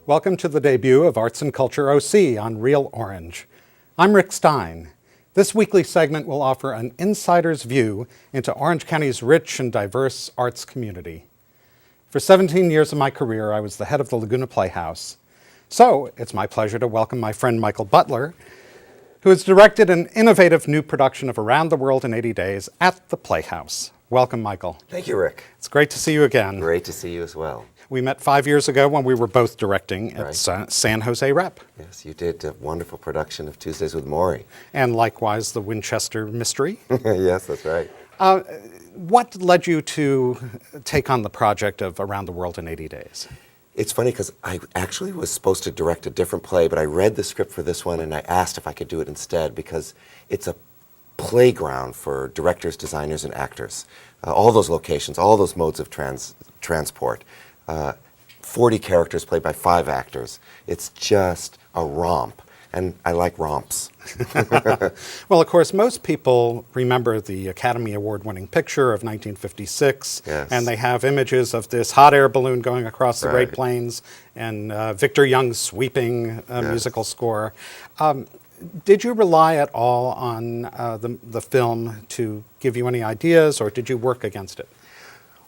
Welcome to the debut of Arts and Culture OC on Real Orange. I'm Rick Stein. This weekly segment will offer an insider's view into Orange County's rich and diverse arts community. For 17 years of my career, I was the head of the Laguna Playhouse. So it's my pleasure to welcome my friend Michael Butler, who has directed an innovative new production of Around the World in 80 Days at the Playhouse. Welcome, Michael. Thank you, Rick. It's great to see you again. Great to see you as well. We met 5 years ago when we were both directing at San Jose Rep. Yes, you did a wonderful production of Tuesdays with Maury. And likewise, the Winchester Mystery. Yes, that's right. What led you to take on the project of Around the World in 80 Days? It's funny because I actually was supposed to direct a different play, but I read the script for this one and I asked if I could do it instead because it's a playground for directors, designers, and actors. All those locations, all those modes of transport. 40 characters played by 5 actors. It's just a romp, and I like romps. Well, of course, most people remember the Academy Award-winning picture of 1956, Yes. and they have images of this hot air balloon going across the Great Right. Plains and Victor Young's sweeping musical score. Did you rely at all on the film to give you any ideas, or did you work against it?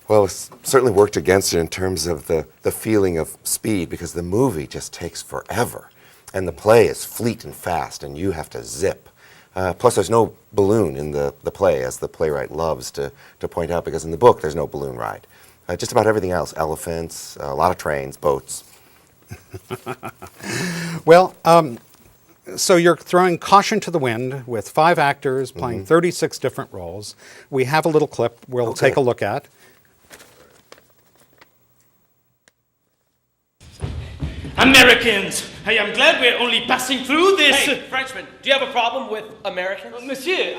Well, it's certainly worked against it in terms of the feeling of speed because the movie just takes forever. And the play is fleet and fast, and you have to zip. Plus, there's no balloon in the play, as the playwright loves to point out, because in the book, there's no balloon ride. Just about everything else, elephants, a lot of trains, boats. Well, so you're throwing caution to the wind with 5 actors playing 36 different roles. We have a little clip we'll take a look at. Americans! I am glad we're only passing through this. Hey, Frenchman, do you have a problem with Americans? Monsieur,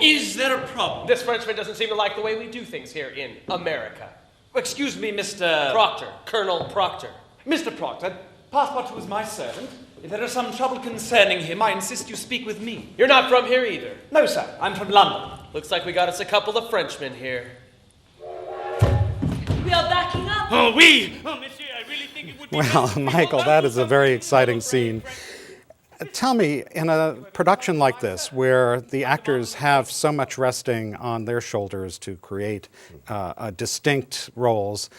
Is there a problem? This Frenchman doesn't seem to like the way we do things here in America. Excuse me, Mr. Proctor, Colonel Proctor. Mr. Proctor, Passepartout is my servant. If there is some trouble concerning him, I insist you speak with me. You're not from here either. No, sir. I'm from London. Looks like we got us a couple of Frenchmen here. We are backing up. Oh, oui! Oh, monsieur, I really think it would be... Well, Michael, that is a very exciting scene. Tell me, in a production like this, where the actors have so much resting on their shoulders to create distinct roles,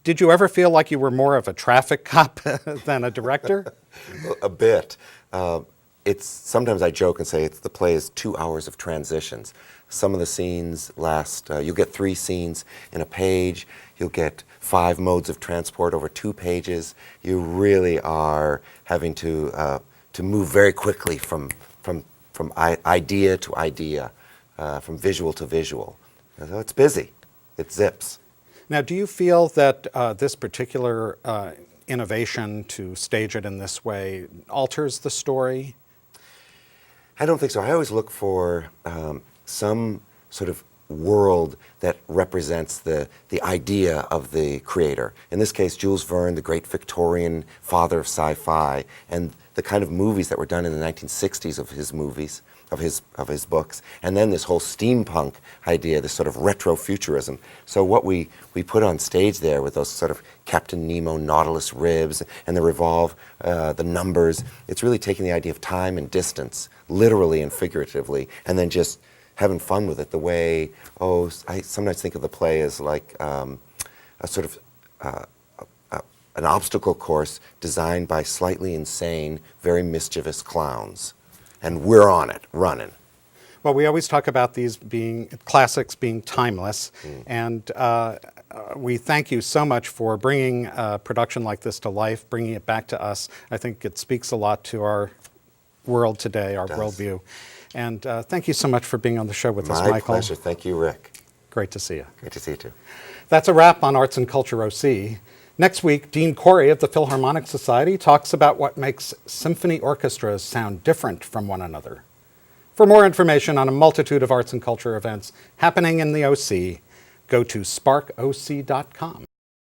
did you ever feel like you were more of a traffic cop than a director? A bit. Sometimes I joke and say the play is 2 hours of transitions. Some of the scenes last, you'll get 3 scenes in a page, you'll get 5 modes of transport over 2 pages. You really are having to move very quickly from idea to idea, from visual to visual. So it's busy. It zips. Now, do you feel that this particular innovation to stage it in this way alters the story? I don't think so. I always look for some sort of world that represents the idea of the creator. In this case, Jules Verne, the great Victorian father of sci-fi, and the kind of movies that were done in the 1960s of his movies, of his books, and then this whole steampunk idea, this sort of retro-futurism. So what we put on stage there with those sort of Captain Nemo Nautilus ribs and the revolve, the numbers, it's really taking the idea of time and distance, literally and figuratively, and then just having fun with it the way, I sometimes think of the play as like a sort of an obstacle course designed by slightly insane, very mischievous clowns. And we're on it, running. Well, we always talk about these classics being timeless, and we thank you so much for bringing a production like this to life, bringing it back to us. I think it speaks a lot to our world today, our worldview. And thank you so much for being on the show with us, Michael. My pleasure. Thank you, Rick. Great to see you. Great to see you, too. That's a wrap on Arts and Culture OC. Next week, Dean Corey of the Philharmonic Society talks about what makes symphony orchestras sound different from one another. For more information on a multitude of arts and culture events happening in the OC, go to sparkoc.com.